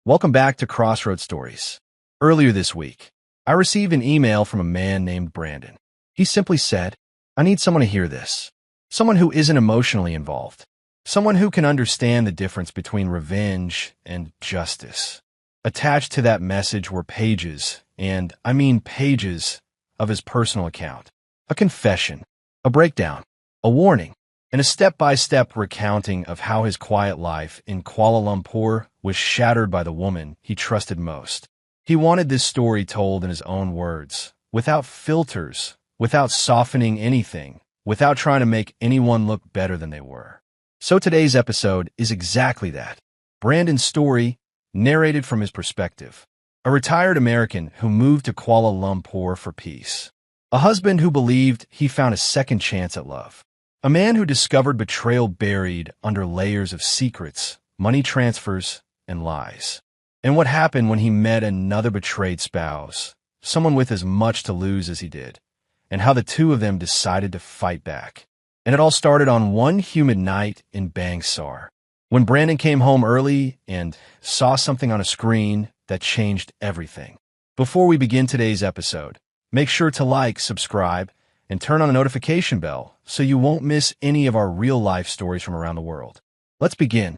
Welcome back to Crossroads Stories. Earlier this week, I received an email from a man named Brandon. He simply said, "I need someone to hear this. Someone who isn't emotionally involved. Someone who can understand the difference between revenge and justice." Attached to that message were pages, and I mean pages, of his personal account. A confession, a breakdown, a warning, and a step-by-step recounting of how his quiet life in Kuala Lumpur was shattered by the woman he trusted most. He wanted this story told in his own words, without filters, without softening anything, without trying to make anyone look better than they were. So today's episode is exactly that. Brandon's story, narrated from his perspective. A retired American who moved to Kuala Lumpur for peace. A husband who believed he found a second chance at love. A man who discovered betrayal buried under layers of secrets, money transfers, and lies. And what happened when he met another betrayed spouse, someone with as much to lose as he did, and how the two of them decided to fight back. And it all started on one humid night in Bangsar, when Brandon came home early and saw something on a screen that changed everything. Before we begin today's episode, make sure to like, subscribe, and turn on the notification bell so you won't miss any of our real-life stories from around the world. Let's begin.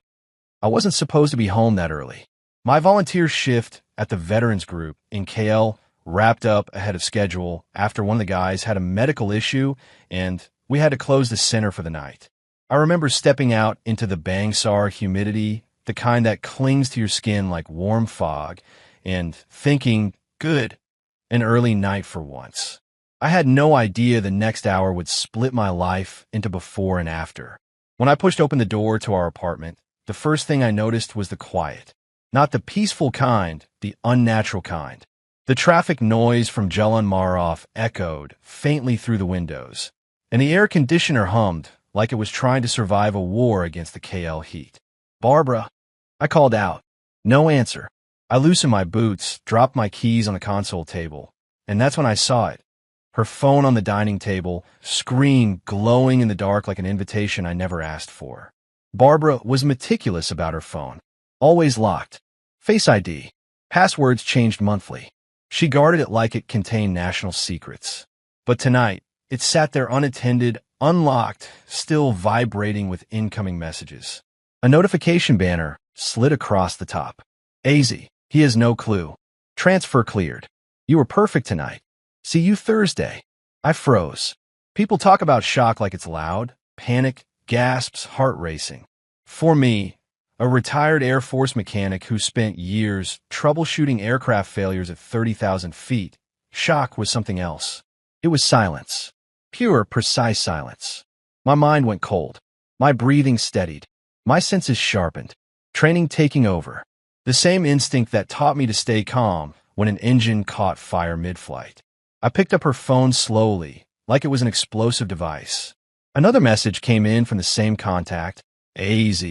I wasn't supposed to be home that early. My volunteer shift at the Veterans Group in KL wrapped up ahead of schedule after one of the guys had a medical issue and we had to close the center for the night. I remember stepping out into the Bangsar humidity, the kind that clings to your skin like warm fog, and thinking, good, an early night for once. I had no idea the next hour would split my life into before and after. When I pushed open the door to our apartment, the first thing I noticed was the quiet. Not the peaceful kind, the unnatural kind. The traffic noise from Jalan Marof echoed faintly through the windows, and the air conditioner hummed like it was trying to survive a war against the KL heat. "Barbara," I called out. No answer. I loosened my boots, dropped my keys on the console table, and that's when I saw it. Her phone on the dining table, screen glowing in the dark like an invitation I never asked for. Barbara was meticulous about her phone. Always locked. Face ID. Passwords changed monthly. She guarded it like it contained national secrets. But tonight, it sat there unattended, unlocked, still vibrating with incoming messages. A notification banner slid across the top. AZ, he has no clue. Transfer cleared. You were perfect tonight. See you Thursday. I froze. People talk about shock like it's loud, panic, gasps, heart racing. For me, a retired Air Force mechanic who spent years troubleshooting aircraft failures at 30,000 feet, shock was something else. It was silence. Pure, precise silence. My mind went cold. My breathing steadied. My senses sharpened. Training taking over. The same instinct that taught me to stay calm when an engine caught fire mid-flight. I picked up her phone slowly, like it was an explosive device. Another message came in from the same contact. AZ.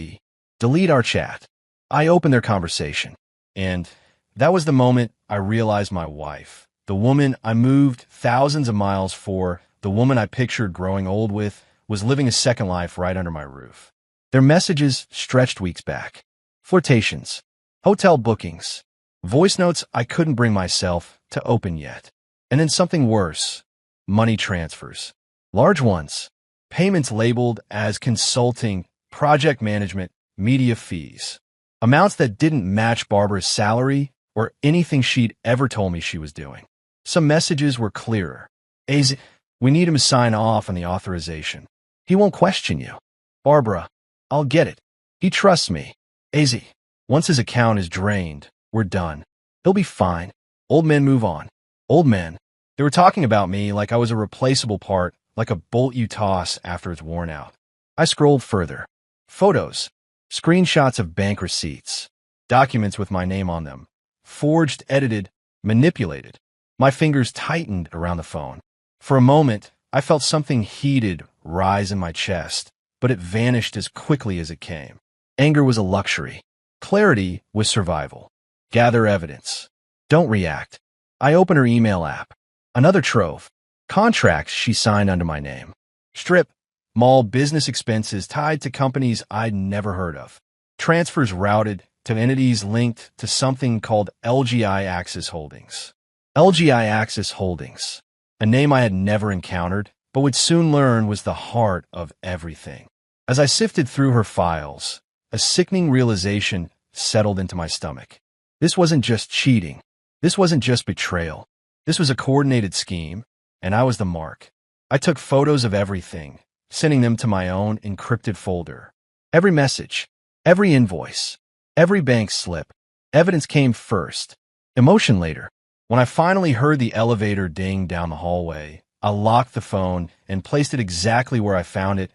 Delete our chat. I opened their conversation. And that was the moment I realized my wife, the woman I moved thousands of miles for, the woman I pictured growing old with, was living a second life right under my roof. Their messages stretched weeks back. Flirtations. Hotel bookings. Voice notes I couldn't bring myself to open yet. And then something worse. Money transfers. Large ones. Payments labeled as consulting, project management, media fees. Amounts that didn't match Barbara's salary or anything she'd ever told me she was doing. Some messages were clearer. AZ, we need him to sign off on the authorization. He won't question you. Barbara, I'll get it. He trusts me. AZ, once his account is drained, we're done. He'll be fine. Old men move on. Old men. They were talking about me like I was a replaceable part, like a bolt you toss after it's worn out. I scrolled further. Photos. Screenshots of bank receipts. Documents with my name on them. Forged, edited, manipulated. My fingers tightened around the phone. For a moment, I felt something heated rise in my chest, but it vanished as quickly as it came. Anger was a luxury. Clarity was survival. Gather evidence. Don't react. I opened her email app. Another trove. Contracts she signed under my name. Strip, mall business expenses tied to companies I'd never heard of. Transfers routed, to entities linked to something called Elgei Axis Holdings. Elgei Axis Holdings, a name I had never encountered, but would soon learn was the heart of everything. As I sifted through her files, a sickening realization settled into my stomach. This wasn't just cheating. This wasn't just betrayal. This was a coordinated scheme, and I was the mark. I took photos of everything, sending them to my own encrypted folder. Every message, every invoice, every bank slip. Evidence came first, emotion later. When I finally heard the elevator ding down the hallway, I locked the phone and placed it exactly where I found it,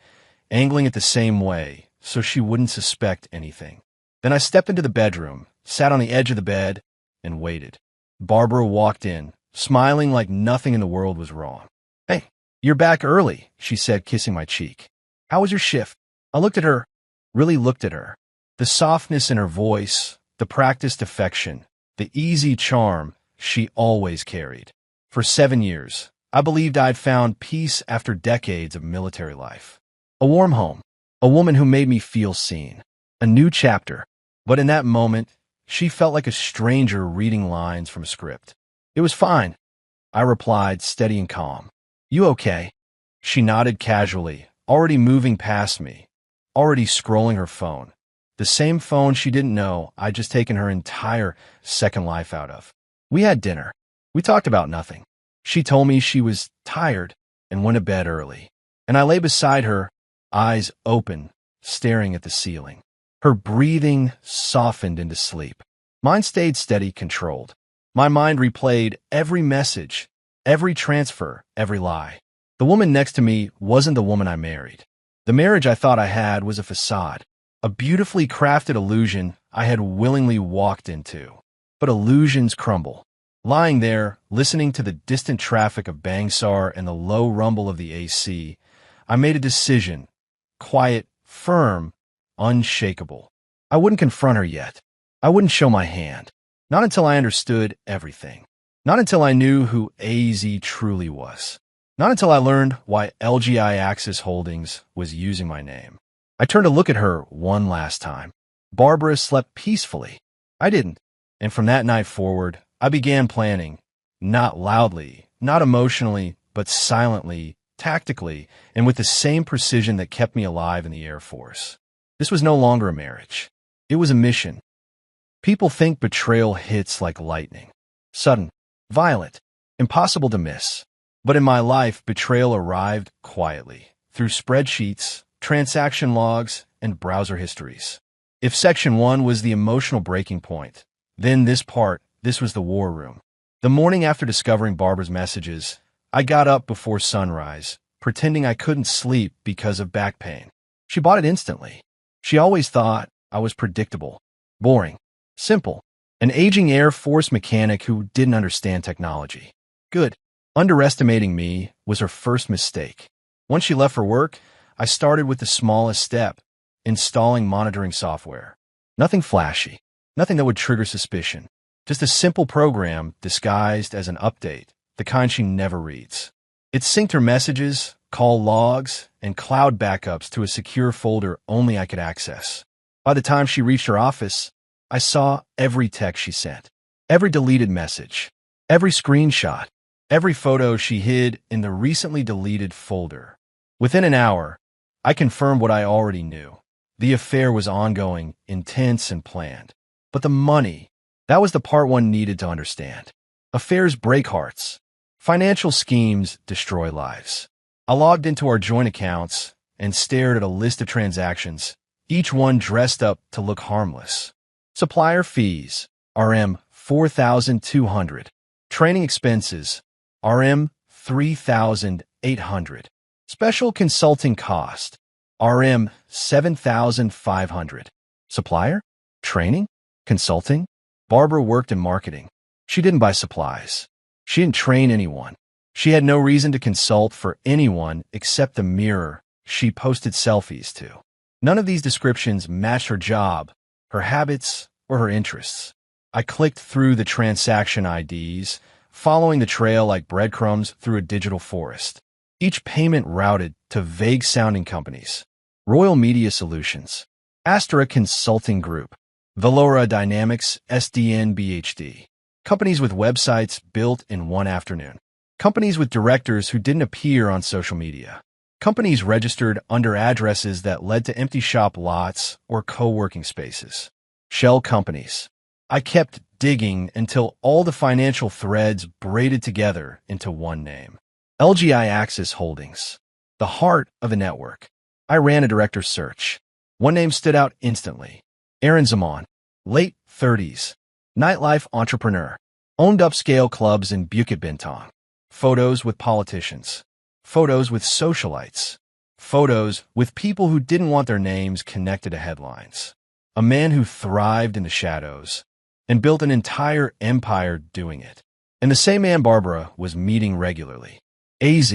angling it the same way so she wouldn't suspect anything. Then I stepped into the bedroom, sat on the edge of the bed, and waited. Barbara walked in, smiling like nothing in the world was wrong. "Hey, you're back early," she said, kissing my cheek. "How was your shift?" I looked at her, really looked at her. The softness in her voice, the practiced affection, the easy charm she always carried. For 7 years, I believed I'd found peace after decades of military life. A warm home, a woman who made me feel seen, a new chapter. But in that moment, she felt like a stranger reading lines from a script. "It was fine," I replied, steady and calm. "You okay?" She nodded casually, already moving past me, already scrolling her phone. The same phone she didn't know I'd just taken her entire second life out of. We had dinner. We talked about nothing. She told me she was tired and went to bed early. And I lay beside her, eyes open, staring at the ceiling. Her breathing softened into sleep. Mine stayed steady, controlled. My mind replayed every message, every transfer, every lie. The woman next to me wasn't the woman I married. The marriage I thought I had was a facade, a beautifully crafted illusion I had willingly walked into. But illusions crumble. Lying there, listening to the distant traffic of Bangsar and the low rumble of the AC, I made a decision, quiet, firm, unshakable. I wouldn't confront her yet. I wouldn't show my hand. Not until I understood everything. Not until I knew who AZ truly was. Not until I learned why Elgei Axis Holdings was using my name. I turned to look at her one last time. Barbara slept peacefully. I didn't. And from that night forward, I began planning, not loudly, not emotionally, but silently, tactically, and with the same precision that kept me alive in the Air Force. This was no longer a marriage. It was a mission. People think betrayal hits like lightning. Sudden, violent, impossible to miss. But in my life, betrayal arrived quietly, through spreadsheets, transaction logs, and browser histories. If Section 1 was the emotional breaking point, then this was the war room. The morning after discovering Barbara's messages, I got up before sunrise, pretending I couldn't sleep because of back pain. She bought it instantly. She always thought I was predictable, boring, simple, an aging Air Force mechanic who didn't understand technology. Good. Underestimating me was her first mistake. Once she left for work, I started with the smallest step, installing monitoring software. Nothing flashy, nothing that would trigger suspicion. Just a simple program disguised as an update, the kind she never reads. It synced her messages, call logs, and cloud backups to a secure folder only I could access. By the time she reached her office, I saw every text she sent, every deleted message, every screenshot, every photo she hid in the recently deleted folder. Within an hour, I confirmed what I already knew. The affair was ongoing, intense, and planned. But the money, that was the part one needed to understand. Affairs break hearts. Financial schemes destroy lives. I logged into our joint accounts and stared at a list of transactions, each one dressed up to look harmless. Supplier fees, RM 4,200. Training expenses, RM 3,800. Special consulting cost, RM 7,500. Supplier? Training? Consulting? Barbara worked in marketing. She didn't buy supplies. She didn't train anyone. She had no reason to consult for anyone except the mirror she posted selfies to. None of these descriptions matched her job, her habits, or her interests. I clicked through the transaction IDs, following the trail like breadcrumbs through a digital forest. Each payment routed to vague-sounding companies. Royal Media Solutions, Astra Consulting Group, Valora Dynamics SDN BHD. Companies with websites built in one afternoon. Companies with directors who didn't appear on social media. Companies registered under addresses that led to empty shop lots or co-working spaces. Shell companies. I kept digging until all the financial threads braided together into one name. Elgei Axis Holdings. The heart of a network. I ran a director's search. One name stood out instantly. Aaron Zaman. Late 30s. Nightlife entrepreneur. Owned upscale clubs in Bukit Bintang. Photos with politicians. Photos with socialites. Photos with people who didn't want their names connected to headlines. A man who thrived in the shadows and built an entire empire doing it. And the same man Barbara was meeting regularly. AZ,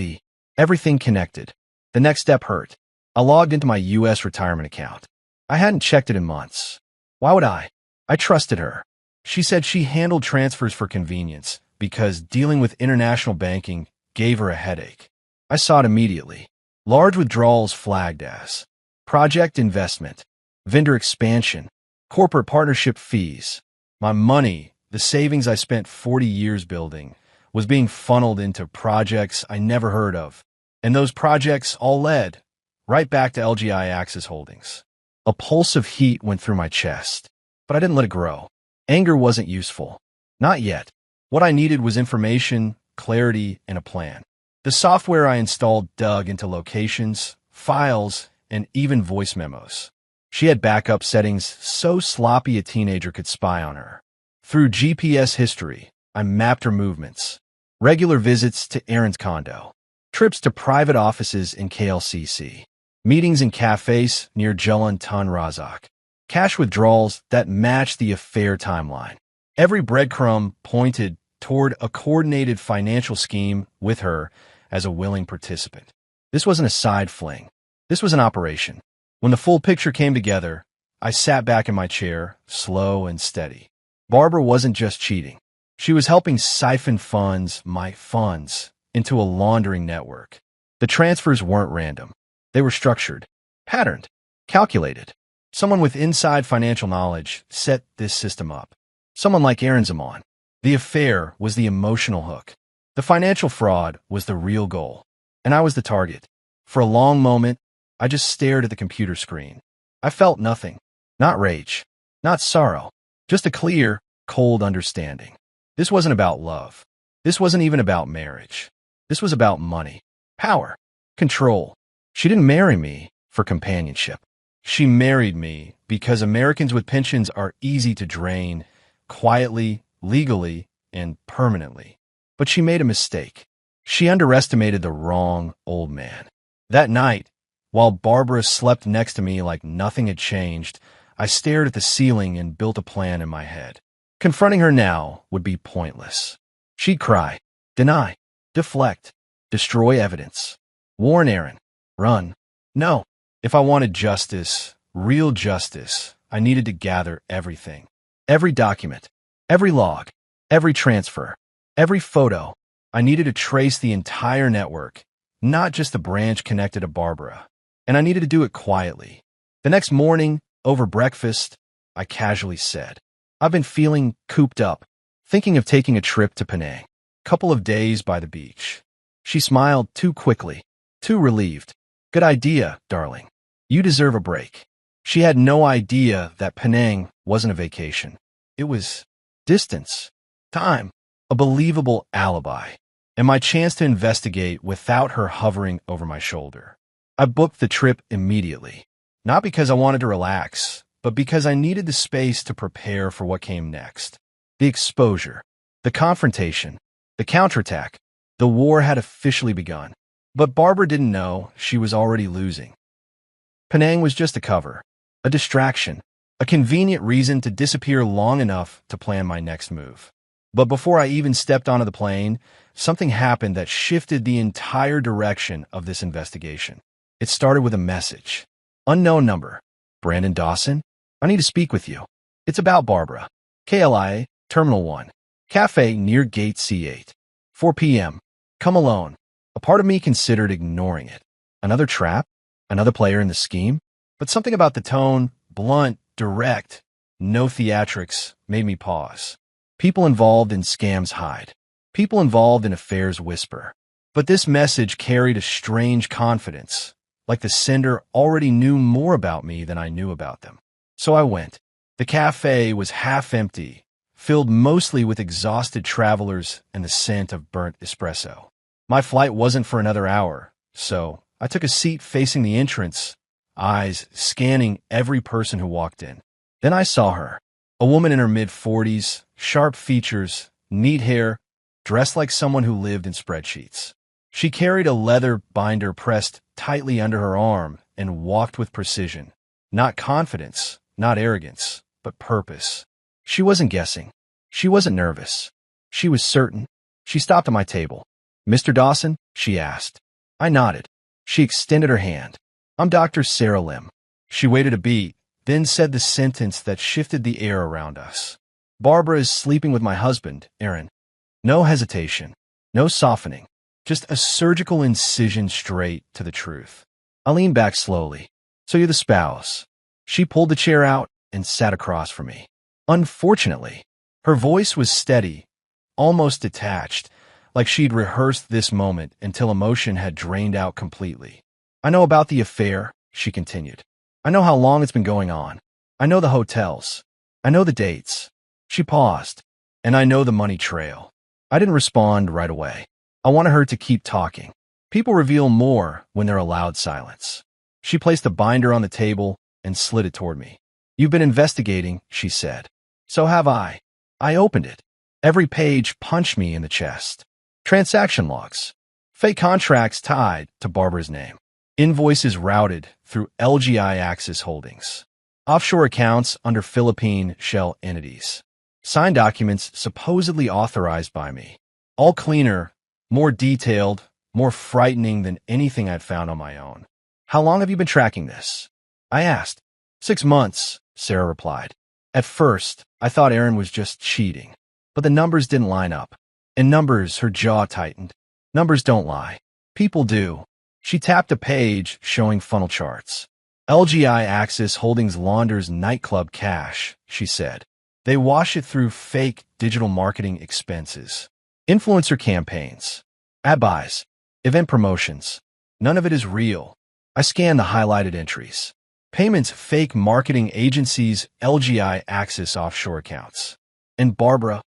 everything connected. The next step hurt. I logged into my U.S. retirement account. I hadn't checked it in months. Why would I? I trusted her. She said she handled transfers for convenience because dealing with international banking gave her a headache. I saw it immediately. Large withdrawals flagged as project investment, vendor expansion, corporate partnership fees. My money, the savings I spent 40 years building, was being funneled into projects I never heard of. And those projects all led right back to Elgei Axis Holdings. A pulse of heat went through my chest, but I didn't let it grow. Anger wasn't useful. Not yet. What I needed was information, clarity, and a plan. The software I installed dug into locations, files, and even voice memos. She had backup settings so sloppy a teenager could spy on her. Through GPS history, I mapped her movements. Regular visits to Aaron's condo. Trips to private offices in KLCC. Meetings in cafes near Jalan Tun Razak. Cash withdrawals that matched the affair timeline. Every breadcrumb pointed toward a coordinated financial scheme with her as a willing participant. This wasn't a side fling. This was an operation. When the full picture came together, I sat back in my chair, slow and steady. Barbara wasn't just cheating. She was helping siphon funds, my funds, into a laundering network. The transfers weren't random. They were structured, patterned, calculated. Someone with inside financial knowledge set this system up. Someone like Aaron Zaman. The affair was the emotional hook. The financial fraud was the real goal, and I was the target. For a long moment, I just stared at the computer screen. I felt nothing. Not rage, not sorrow, just a clear, cold understanding. This wasn't about love. This wasn't even about marriage. This was about money, power, control. She didn't marry me for companionship. She married me because Americans with pensions are easy to drain, quietly, legally, and permanently. But she made a mistake. She underestimated the wrong old man. That night, while Barbara slept next to me like nothing had changed, I stared at the ceiling and built a plan in my head. Confronting her now would be pointless. She'd cry, deny, deflect, destroy evidence, warn Aaron, run. No. If I wanted justice, real justice, I needed to gather everything. Every document, every log, every transfer, every photo. I needed to trace the entire network, not just the branch connected to Barbara. And I needed to do it quietly. The next morning, over breakfast, I casually said, I've been feeling cooped up, thinking of taking a trip to Penang. Couple of days by the beach. She smiled too quickly, too relieved. Good idea, darling. You deserve a break. She had no idea that Penang wasn't a vacation. It was distance, time, a believable alibi, and my chance to investigate without her hovering over my shoulder. I booked the trip immediately, not because I wanted to relax, but because I needed the space to prepare for what came next. The exposure, the confrontation, the counterattack. The war had officially begun, but Barbara didn't know she was already losing. Penang was just a cover, a distraction, a convenient reason to disappear long enough to plan my next move. But before I even stepped onto the plane, something happened that shifted the entire direction of this investigation. It started with a message. Unknown number. Brandon Dawson? I need to speak with you. It's about Barbara. KLIA, Terminal 1. Cafe near Gate C8. 4 p.m. Come alone. A part of me considered ignoring it. Another trap? Another player in the scheme? But something about the tone, blunt, direct, no theatrics, made me pause. People involved in scams hide. People involved in affairs whisper. But this message carried a strange confidence, like the sender already knew more about me than I knew about them. So I went. The cafe was half empty, filled mostly with exhausted travelers and the scent of burnt espresso. My flight wasn't for another hour, so I took a seat facing the entrance, eyes scanning every person who walked in. Then I saw her, a woman in her mid-40s, sharp features, neat hair, dressed like someone who lived in spreadsheets. She carried a leather binder pressed tightly under her arm and walked with precision. Not confidence, not arrogance, but purpose. She wasn't guessing. She wasn't nervous. She was certain. She stopped at my table. "Mr. Dawson?" she asked. I nodded. She extended her hand. "I'm Dr. Sarah Lim." She waited a beat, then said the sentence that shifted the air around us. "Barbara is sleeping with my husband, Aaron." No hesitation, no softening, just a surgical incision straight to the truth. I leaned back slowly. "So you're the spouse." She pulled the chair out and sat across from me. Unfortunately, her voice was steady, almost detached, like she'd rehearsed this moment until emotion had drained out completely. "I know about the affair," she continued. "I know how long it's been going on. I know the hotels. I know the dates." She paused. "And I know the money trail." I didn't respond right away. I wanted her to keep talking. People reveal more when they're allowed silence. She placed a binder on the table and slid it toward me. "You've been investigating," she said. "So have I." I opened it. Every page punched me in the chest. Transaction logs. Fake contracts tied to Barbara's name. Invoices routed through Elgei Axis Holdings. Offshore accounts under Philippine shell entities. Signed documents supposedly authorized by me. All cleaner, more detailed, more frightening than anything I'd found on my own. "How long have you been tracking this?" I asked. 6 months, Sarah replied. "At first, I thought Aaron was just cheating. But the numbers didn't line up. And numbers," her jaw tightened. "Numbers don't lie. People do." She tapped a page showing funnel charts. "Elgei Axis Holdings launders nightclub cash," she said. "They wash it through fake digital marketing expenses. Influencer campaigns. Ad buys. Event promotions. None of it is real." I scanned the highlighted entries. Payments fake marketing agencies, Elgei Axis offshore accounts. "And Barbara?"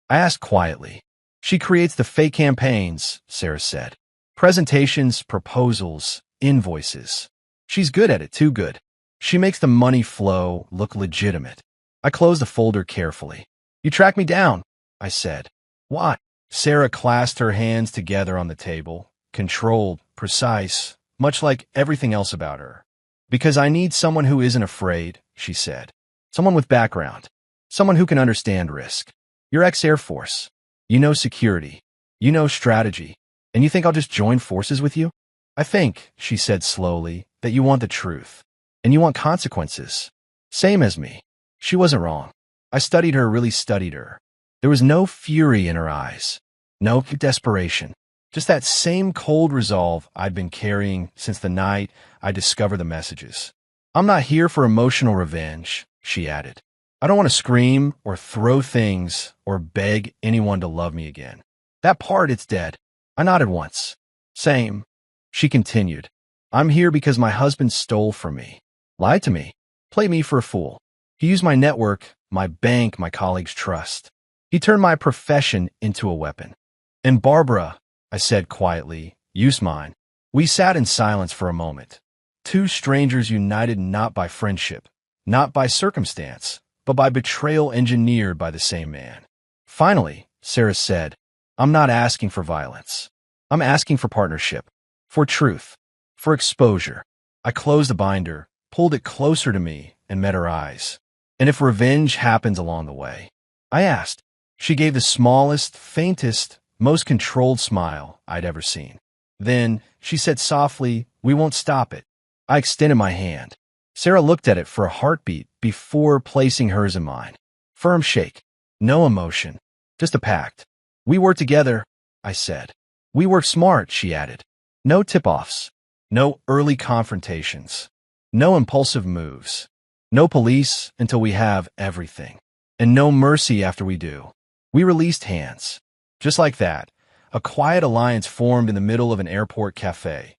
I asked quietly. "She creates the fake campaigns," Sarah said. "Presentations, proposals, invoices. She's good at it, too good. She makes the money flow look legitimate." I closed the folder carefully. "You tracked me down," I said. "Why?" Sarah clasped her hands together on the table, controlled, precise, much like everything else about her. "Because I need someone who isn't afraid," she said. "Someone with background. Someone who can understand risk. You're ex-Air Force. You know security. You know strategy. And you think I'll just join forces with you? I think," she said slowly, "that you want the truth. And you want consequences. Same as me." She wasn't wrong. I studied her, really studied her. There was no fury in her eyes. No desperation. Just that same cold resolve I'd been carrying since the night I discovered the messages. "I'm not here for emotional revenge," she added. "I don't want to scream or throw things or beg anyone to love me again. That part, it's dead." I nodded once. "Same." She continued. "I'm here because my husband stole from me. Lied to me. Played me for a fool. He used my network, my bank, my colleagues' trust. He turned my profession into a weapon. And Barbara," I said quietly, "use mine." We sat in silence for a moment. Two strangers united not by friendship, not by circumstance, but by betrayal engineered by the same man. Finally, Sarah said, "I'm not asking for violence. I'm asking for partnership, for truth, for exposure." I closed the binder, pulled it closer to me, and met her eyes. "And if revenge happens along the way?" I asked. She gave the smallest, faintest, most controlled smile I'd ever seen. Then she said softly, "We won't stop it." I extended my hand. Sarah looked at it for a heartbeat before placing hers in mine. Firm shake. No emotion. Just a pact. "We work together," I said. "We work smart," she added. "No tip-offs. No early confrontations. No impulsive moves. No police until we have everything. And no mercy after we do. We released hands. Just like that, a quiet alliance formed in the middle of an airport cafe.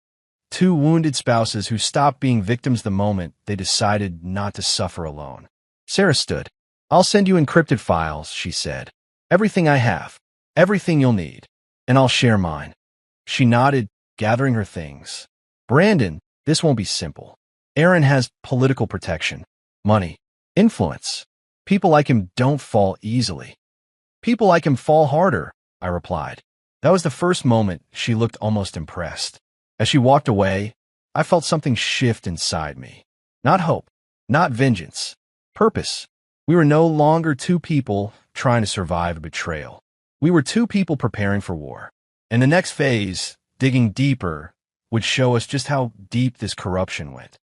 Two wounded spouses who stopped being victims the moment they decided not to suffer alone. Sarah stood. "I'll send you encrypted files," she said. "Everything I have. Everything you'll need. And I'll share mine." She nodded, gathering her things. "Brandon, this won't be simple. Aaron has political protection, money, influence. People like him don't fall easily." "People like him fall harder," I replied. That was the first moment she looked almost impressed. As she walked away, I felt something shift inside me. Not hope, not vengeance, purpose. We were no longer two people trying to survive a betrayal. We were two people preparing for war. And the next phase, digging deeper, would show us just how deep this corruption went.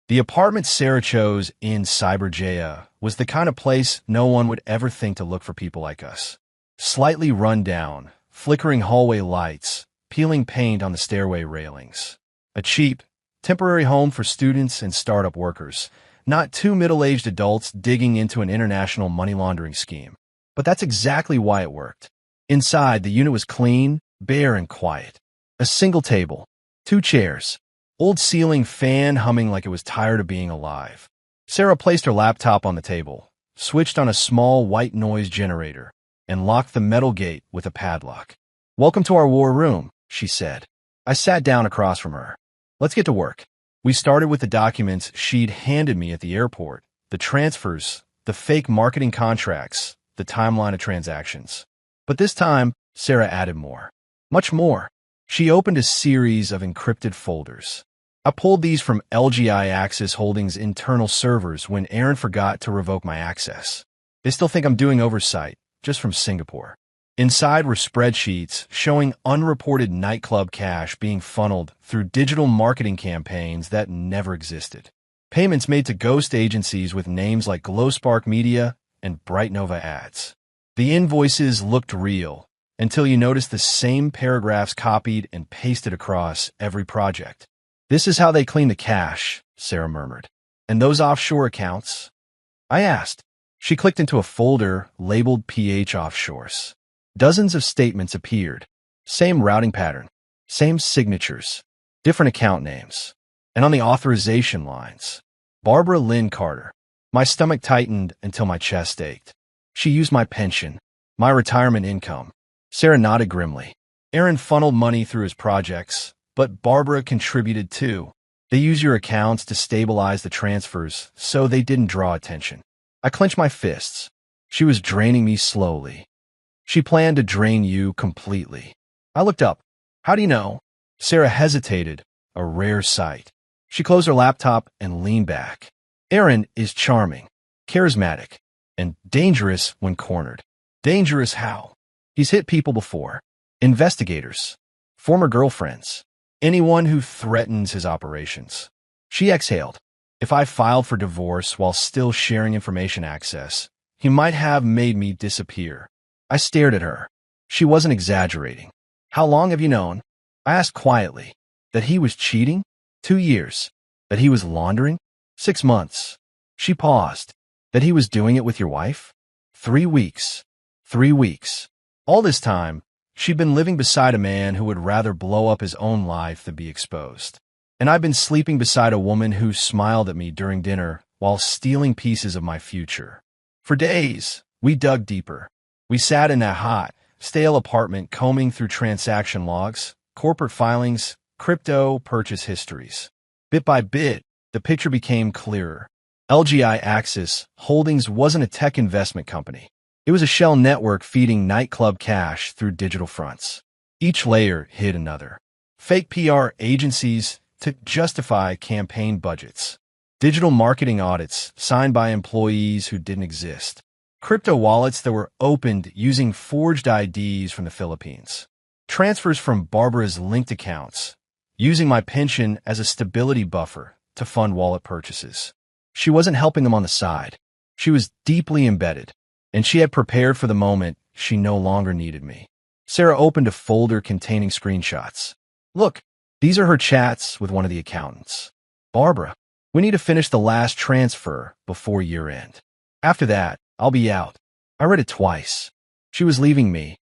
The apartment Sarah chose in Cyberjaya was the kind of place no one would ever think to look for people like us. Slightly run down, flickering hallway lights, peeling paint on the stairway railings. A cheap, temporary home for students and startup workers, not two middle-aged adults digging into an international money laundering scheme. But that's exactly why it worked. Inside, the unit was clean, bare, and quiet. A single table, two chairs, old ceiling fan humming like it was tired of being alive. Sarah placed her laptop on the table, switched on a small white noise generator, and locked the metal gate with a padlock. "Welcome to our war room," she said. I sat down across from her. "Let's get to work." We started with the documents she'd handed me at the airport, the transfers, the fake marketing contracts, the timeline of transactions. But this time, Sarah added more. Much more. She opened a series of encrypted folders. I pulled these from Elgei Axis Holdings' internal servers when Aaron forgot to revoke my access. They still think I'm doing oversight, just from Singapore. Inside were spreadsheets showing unreported nightclub cash being funneled through digital marketing campaigns that never existed. Payments made to ghost agencies with names like Glowspark Media and Bright Nova Ads. The invoices looked real until you noticed the same paragraphs copied and pasted across every project. "This is how they clean the cash," Sarah murmured. "And those offshore accounts?" I asked. She clicked into a folder labeled PH Offshores. Dozens of statements appeared. Same routing pattern, same signatures, different account names. And on the authorization lines, Barbara Lynn Carter. My stomach tightened until my chest ached. She used my pension, my retirement income. Sarah nodded grimly. Aaron funneled money through his projects, but Barbara contributed too. They use your accounts to stabilize the transfers so they didn't draw attention. I clenched my fists. She was draining me slowly. She planned to drain you completely. I looked up. "How do you know?" Sarah hesitated, a rare sight. She closed her laptop and leaned back. "Aaron is charming, charismatic, and dangerous when cornered." "Dangerous how?" "He's hit people before. Investigators, former girlfriends, anyone who threatens his operations." She exhaled. "If I filed for divorce while still sharing information access, he might have made me disappear." I stared at her. She wasn't exaggerating. "How long have you known?" I asked quietly. "That he was cheating?" 2 years. "That he was laundering?" 6 months. She paused. "That he was doing it with your wife?" 3 weeks. 3 weeks. All this time, she'd been living beside a man who would rather blow up his own life than be exposed. And I'd been sleeping beside a woman who smiled at me during dinner while stealing pieces of my future. For days, we dug deeper. We sat in that hot, stale apartment combing through transaction logs, corporate filings, crypto purchase histories. Bit by bit, the picture became clearer. Elgei Axis Holdings wasn't a tech investment company. It was a shell network feeding nightclub cash through digital fronts. Each layer hid another. Fake PR agencies to justify campaign budgets. Digital marketing audits signed by employees who didn't exist. Crypto wallets that were opened using forged IDs from the Philippines. Transfers from Barbara's linked accounts, using my pension as a stability buffer to fund wallet purchases. She wasn't helping them on the side. She was deeply embedded, and she had prepared for the moment she no longer needed me. Sarah opened a folder containing screenshots. "Look, these are her chats with one of the accountants. Barbara. We need to finish the last transfer before year-end. After that, I'll be out. I read it twice. She was leaving me.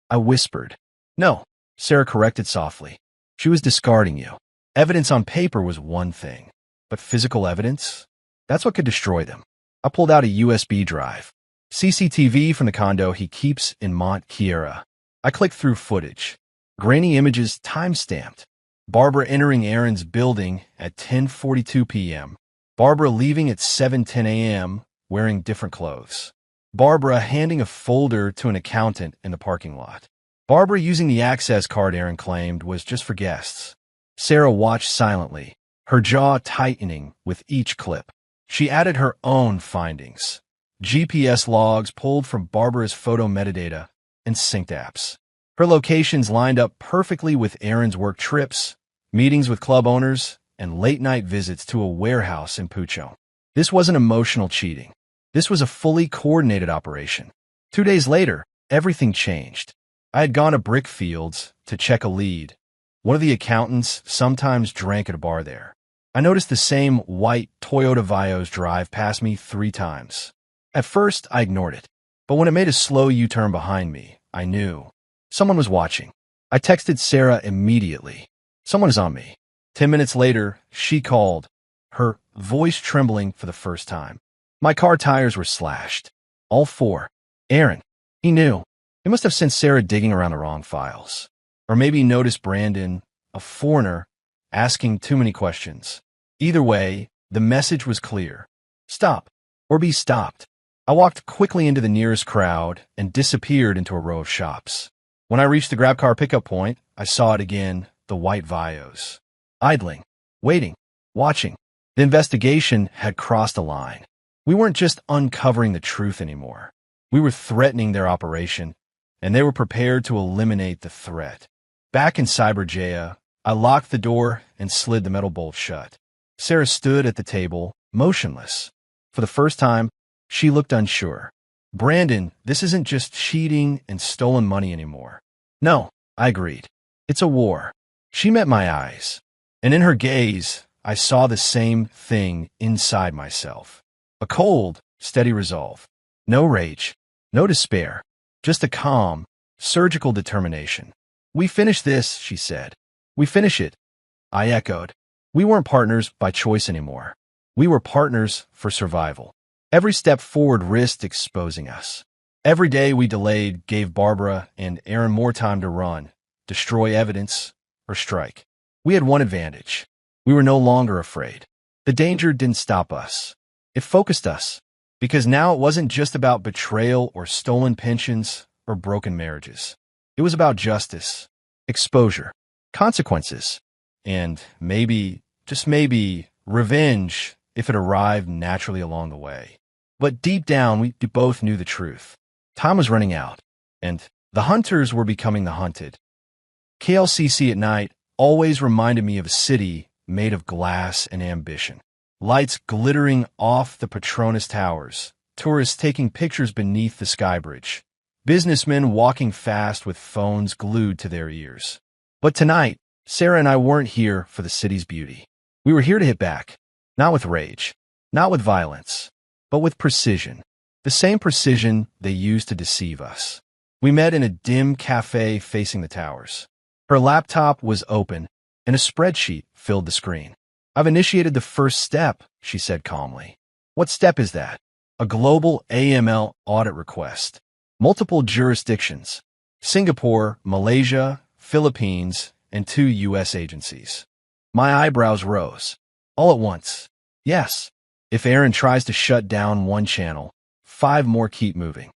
I whispered. No, Sarah corrected softly. She was discarding you. Evidence on paper was one thing, but physical evidence? That's what could destroy them. I pulled out a USB drive. CCTV from the condo he keeps in Mont Kiara. I clicked through footage. Grainy images time-stamped. Barbara entering Aaron's building at 10:42 p.m. Barbara leaving at 7:10 a.m. wearing different clothes. Barbara handing a folder to an accountant in the parking lot. Barbara using the access card Aaron claimed was just for guests. Sarah watched silently, her jaw tightening with each clip. She added her own findings. GPS logs pulled from Barbara's photo metadata and synced apps. Her locations lined up perfectly with Aaron's work trips, meetings with club owners, and late-night visits to a warehouse in Pucho. This wasn't emotional cheating. This was a fully coordinated operation. 2 days later, everything changed. I had gone to Brickfields to check a lead. One of the accountants sometimes drank at a bar there. I noticed the same white Toyota Vios drive past me 3 times. At first, I ignored it. But when it made a slow U-turn behind me, I knew. Someone was watching. I texted Sarah immediately. Someone is on me. 10 minutes later, she called, her voice trembling for the first time. My car tires were slashed. All 4. Aaron. He knew. He must have sent Sarah digging around the wrong files. Or maybe noticed Brandon, a foreigner, asking too many questions. Either way, the message was clear. Stop, or be stopped. I walked quickly into the nearest crowd and disappeared into a row of shops. When I reached the grab car pickup point, I saw it again, the white Vios. Idling, waiting, watching. The investigation had crossed a line. We weren't just uncovering the truth anymore. We were threatening their operation, and they were prepared to eliminate the threat. Back in Cyberjaya, I locked the door and slid the metal bolt shut. Sarah stood at the table, motionless. For the first time, she looked unsure. Brandon, this isn't just cheating and stolen money anymore. No, I agreed. It's a war. She met my eyes, and in her gaze, I saw the same thing inside myself. A cold, steady resolve. No rage, no despair, just a calm, surgical determination. We finish this, she said. We finish it. I echoed. We weren't partners by choice anymore. We were partners for survival. Every step forward risked exposing us. Every day we delayed gave Barbara and Aaron more time to run, destroy evidence, or strike. We had one advantage. We were no longer afraid. The danger didn't stop us. It focused us. Because now it wasn't just about betrayal or stolen pensions or broken marriages. It was about justice, exposure, consequences, and maybe, just maybe, revenge if it arrived naturally along the way. But deep down, we both knew the truth. Time was running out, and the hunters were becoming the hunted. KLCC at night always reminded me of a city made of glass and ambition. Lights glittering off the Petronas towers, tourists taking pictures beneath the sky bridge, businessmen walking fast with phones glued to their ears. But tonight, Sarah and I weren't here for the city's beauty. We were here to hit back, not with rage, not with violence, but with precision, the same precision they used to deceive us. We met in a dim cafe facing the towers. Her laptop was open, and a spreadsheet filled the screen. I've initiated the first step, she said calmly. What step is that? A global AML audit request. Multiple jurisdictions. Singapore, Malaysia, Philippines, and 2 U.S. agencies. My eyebrows rose. All at once. Yes. If Aaron tries to shut down one channel, 5 more keep moving.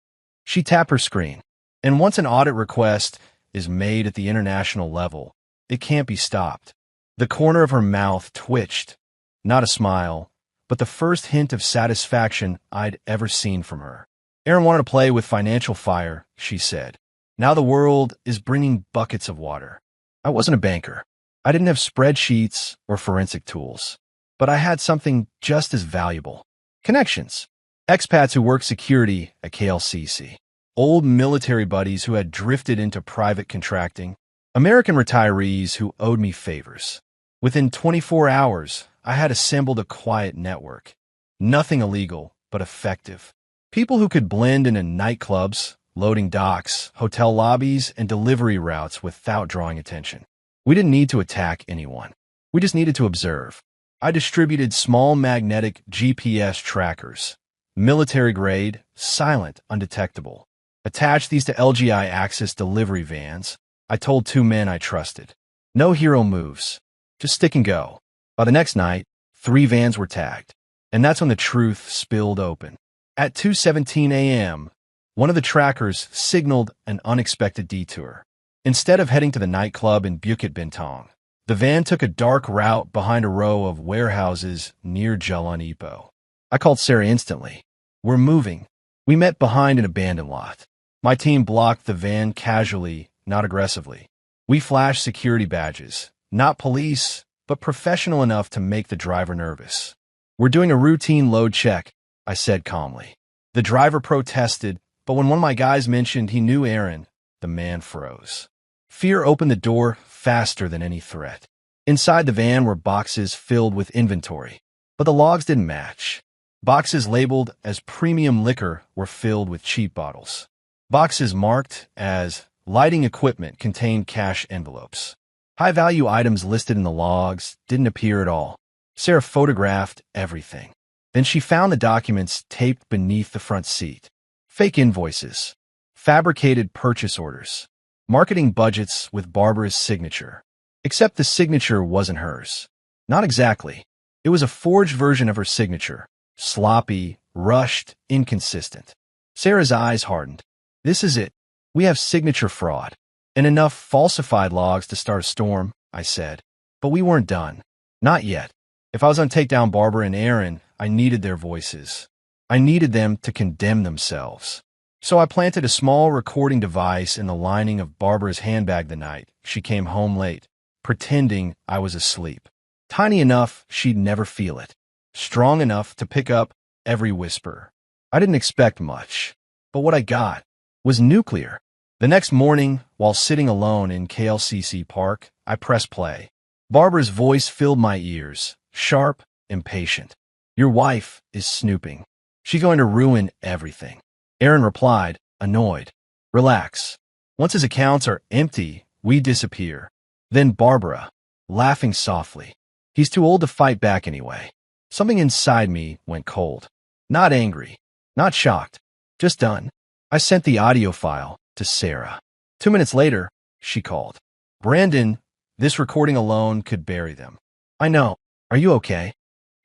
She tapped her screen. And once an audit request is made at the international level, it can't be stopped. The corner of her mouth twitched. Not a smile, but the first hint of satisfaction I'd ever seen from her. Aaron wanted to play with financial fire, she said. Now the world is bringing buckets of water. I wasn't a banker. I didn't have spreadsheets or forensic tools. But I had something just as valuable. Connections. Expats who worked security at KLCC. Old military buddies who had drifted into private contracting. American retirees who owed me favors. Within 24 hours, I had assembled a quiet network. Nothing illegal, but effective. People who could blend into nightclubs, loading docks, hotel lobbies, and delivery routes without drawing attention. We didn't need to attack anyone. We just needed to observe. I distributed small magnetic GPS trackers, military-grade, silent, undetectable. Attached these to Elgei Axis delivery vans. I told 2 men I trusted. No hero moves. Just stick and go. By the next night, 3 vans were tagged. And that's when the truth spilled open. At 2:17 a.m., one of the trackers signaled an unexpected detour. Instead of heading to the nightclub in Bukit Bintang, the van took a dark route behind a row of warehouses near Jalan Ipoh. I called Sarah instantly. We're moving. We met behind an abandoned lot. My team blocked the van casually, not aggressively. We flashed security badges. Not police, but professional enough to make the driver nervous. We're doing a routine load check, I said calmly. The driver protested, but when one of my guys mentioned he knew Aaron, the man froze. Fear opened the door faster than any threat. Inside the van were boxes filled with inventory, but the logs didn't match. Boxes labeled as premium liquor were filled with cheap bottles. Boxes marked as lighting equipment contained cash envelopes. High-value items listed in the logs didn't appear at all. Sarah photographed everything. Then she found the documents taped beneath the front seat. Fake invoices, fabricated purchase orders, marketing budgets with Barbara's signature. Except the signature wasn't hers. Not exactly. It was a forged version of her signature. Sloppy, rushed, inconsistent. Sarah's eyes hardened. This is it. We have signature fraud. And enough falsified logs to start a storm, I said. But we weren't done. Not yet. If I was going to take down Barbara and Aaron, I needed their voices. I needed them to condemn themselves. So I planted a small recording device in the lining of Barbara's handbag the night she came home late, pretending I was asleep. Tiny enough she'd never feel it. Strong enough to pick up every whisper. I didn't expect much, but what I got was nuclear. The next morning, while sitting alone in KLCC Park, I pressed play. Barbara's voice filled my ears, sharp, impatient. Your wife is snooping. She's going to ruin everything. Aaron replied, annoyed. Relax. Once his accounts are empty, we disappear. Then Barbara, laughing softly. He's too old to fight back anyway. Something inside me went cold. Not angry, not shocked, just done. I sent the audio file to Sarah. 2 minutes later, she called. Brandon, this recording alone could bury them. I know. Are you okay?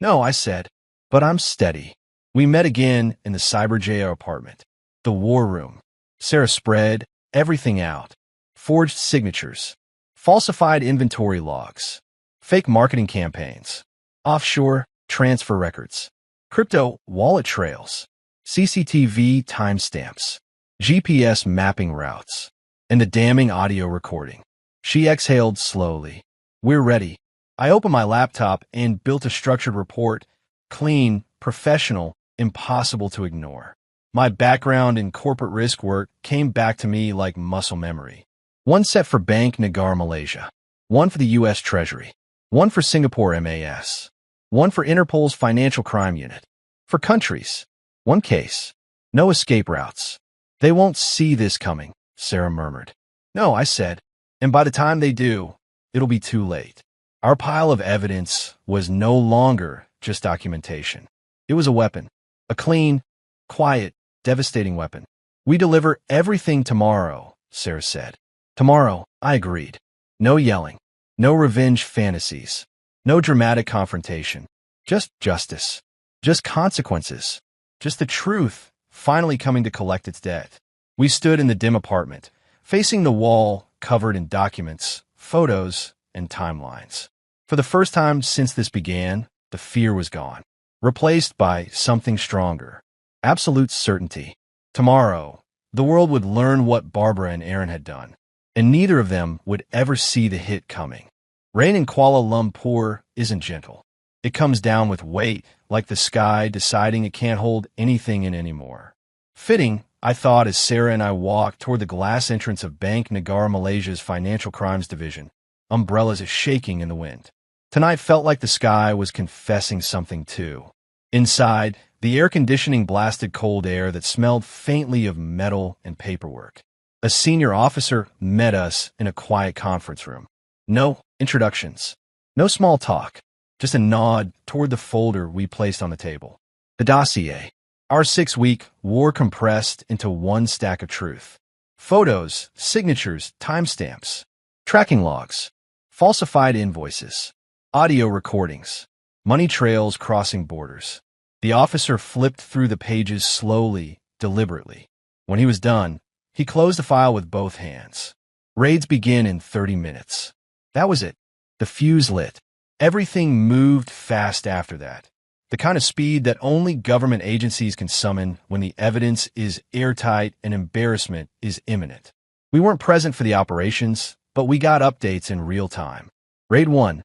No, I said, but I'm steady. We met again in the Cyber JO apartment. The war room. Sarah spread everything out. Forged signatures. Falsified inventory logs. Fake marketing campaigns. Offshore transfer records. Crypto wallet trails. CCTV timestamps. GPS mapping routes. And the damning audio recording. She exhaled slowly. We're ready. I opened my laptop and built a structured report. Clean, professional, impossible to ignore. My background in corporate risk work came back to me like muscle memory. One set for Bank Negara Malaysia. One for the U.S. Treasury. One for Singapore MAS. One for Interpol's Financial Crime Unit. For countries. One case. No escape routes. They won't see this coming, Sarah murmured. No, I said. And by the time they do, it'll be too late. Our pile of evidence was no longer just documentation. It was a weapon. A clean, quiet, devastating weapon. We deliver everything tomorrow, Sarah said. Tomorrow, I agreed. No yelling. No revenge fantasies. No dramatic confrontation. Just justice. Just consequences. Just the truth finally coming to collect its debt. We stood in the dim apartment, facing the wall covered in documents, photos, and timelines. For the first time since this began, the fear was gone, replaced by something stronger. Absolute certainty. Tomorrow, the world would learn what Barbara and Aaron had done, and neither of them would ever see the hit coming. Rain in Kuala Lumpur isn't gentle. It comes down with weight, like the sky deciding it can't hold anything in anymore. Fitting, I thought, as Sarah and I walked toward the glass entrance of Bank Negara Malaysia's Financial Crimes Division. Umbrellas shaking in the wind. Tonight felt like the sky was confessing something too. Inside, the air conditioning blasted cold air that smelled faintly of metal and paperwork. A senior officer met us in a quiet conference room. No introductions, no small talk, just a nod toward the folder we placed on the table. The dossier. Our 6-week war compressed into one stack of truth. Photos, signatures, timestamps, tracking logs, falsified invoices, audio recordings, money trails crossing borders. The officer flipped through the pages slowly, deliberately. When he was done, he closed the file with both hands. Raids begin in 30 minutes. That was it. The fuse lit. Everything moved fast after that. The kind of speed that only government agencies can summon when the evidence is airtight and embarrassment is imminent. We weren't present for the operations, but we got updates in real time. Raid 1.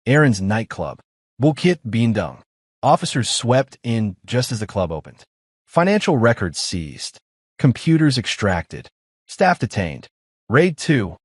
Aaron's nightclub. Bukit Bintang. Officers swept in just as the club opened. Financial records seized. Computers extracted. Staff detained. Raid 2.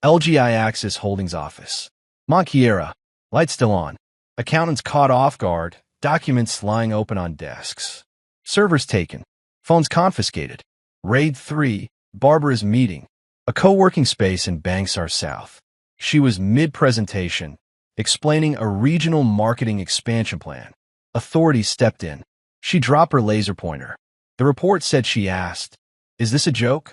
Elgei Axis Holdings office. Monkiera. Lights still on. Accountants caught off guard. Documents lying open on desks. Servers taken. Phones confiscated. Raid 3. Barbara's meeting. A co-working space in Bangsar South. She was mid-presentation, explaining a regional marketing expansion plan. Authorities stepped in. She dropped her laser pointer. The report said she asked, "Is this a joke?"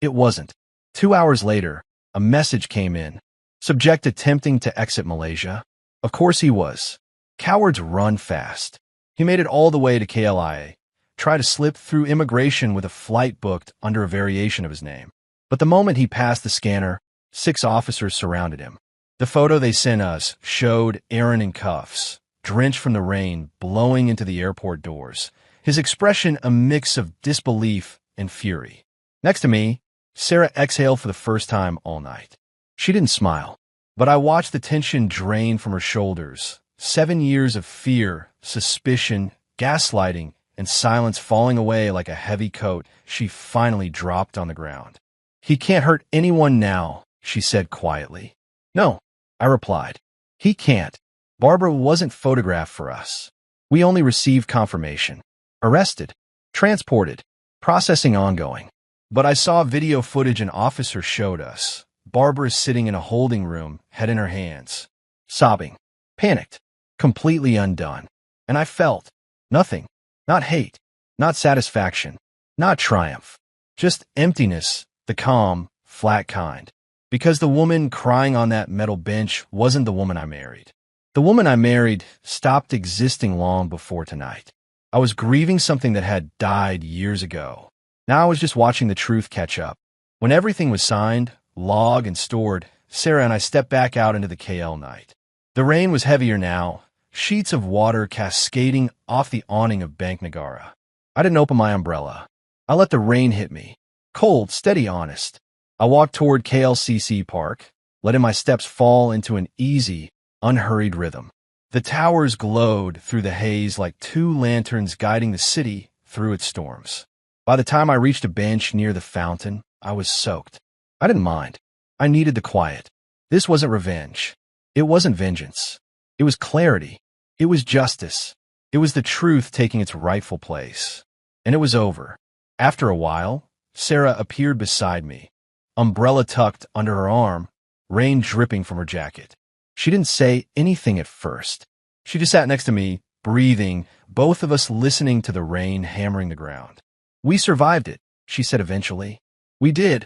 It wasn't. 2 hours later, a message came in. Subject attempting to exit Malaysia. Of course he was. Cowards run fast. He made it all the way to KLIA, tried to slip through immigration with a flight booked under a variation of his name. But the moment he passed the scanner, 6 officers surrounded him. The photo they sent us showed Aaron in cuffs, drenched from the rain, blowing into the airport doors, his expression a mix of disbelief and fury. Next to me, Sarah exhaled for the first time all night. She didn't smile, but I watched the tension drain from her shoulders. 7 years of fear, suspicion, gaslighting, and silence falling away like a heavy coat. She finally dropped on the ground. "He can't hurt anyone now," she said quietly. "No," I replied. "He can't. Barbara wasn't photographed for us. We only received confirmation. Arrested. Transported. Processing ongoing. But I saw video footage an officer showed us. Barbara sitting in a holding room, head in her hands. Sobbing. Panicked. Completely undone. And I felt nothing. Not hate. Not satisfaction. Not triumph. Just emptiness, the calm, flat kind. Because the woman crying on that metal bench wasn't the woman I married. The woman I married stopped existing long before tonight. I was grieving something that had died years ago. Now I was just watching the truth catch up. When everything was signed, logged, and stored, Sarah and I stepped back out into the KL night. The rain was heavier now, sheets of water cascading off the awning of Bank Negara. I didn't open my umbrella. I let the rain hit me. Cold, steady, honest. I walked toward KLCC Park, letting my steps fall into an easy, unhurried rhythm. The towers glowed through the haze like 2 lanterns guiding the city through its storms. By the time I reached a bench near the fountain, I was soaked. I didn't mind. I needed the quiet. This wasn't revenge. It wasn't vengeance. It was clarity. It was justice. It was the truth taking its rightful place. And it was over. After a while, Sarah appeared beside me, umbrella tucked under her arm, rain dripping from her jacket. She didn't say anything at first. She just sat next to me, breathing, both of us listening to the rain hammering the ground. "We survived it," she said eventually. "We did,"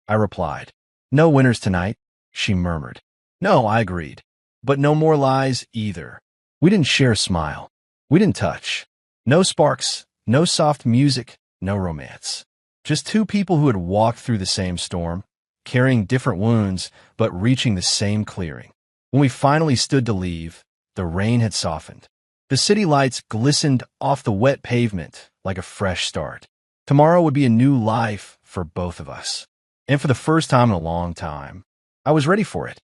I replied. "No winners tonight," she murmured. "No," I agreed. "But no more lies either." We didn't share a smile. We didn't touch. No sparks, no soft music, no romance. Just 2 people who had walked through the same storm, carrying different wounds, but reaching the same clearing. When we finally stood to leave, the rain had softened. The city lights glistened off the wet pavement like a fresh start. Tomorrow would be a new life for both of us. And for the first time in a long time, I was ready for it.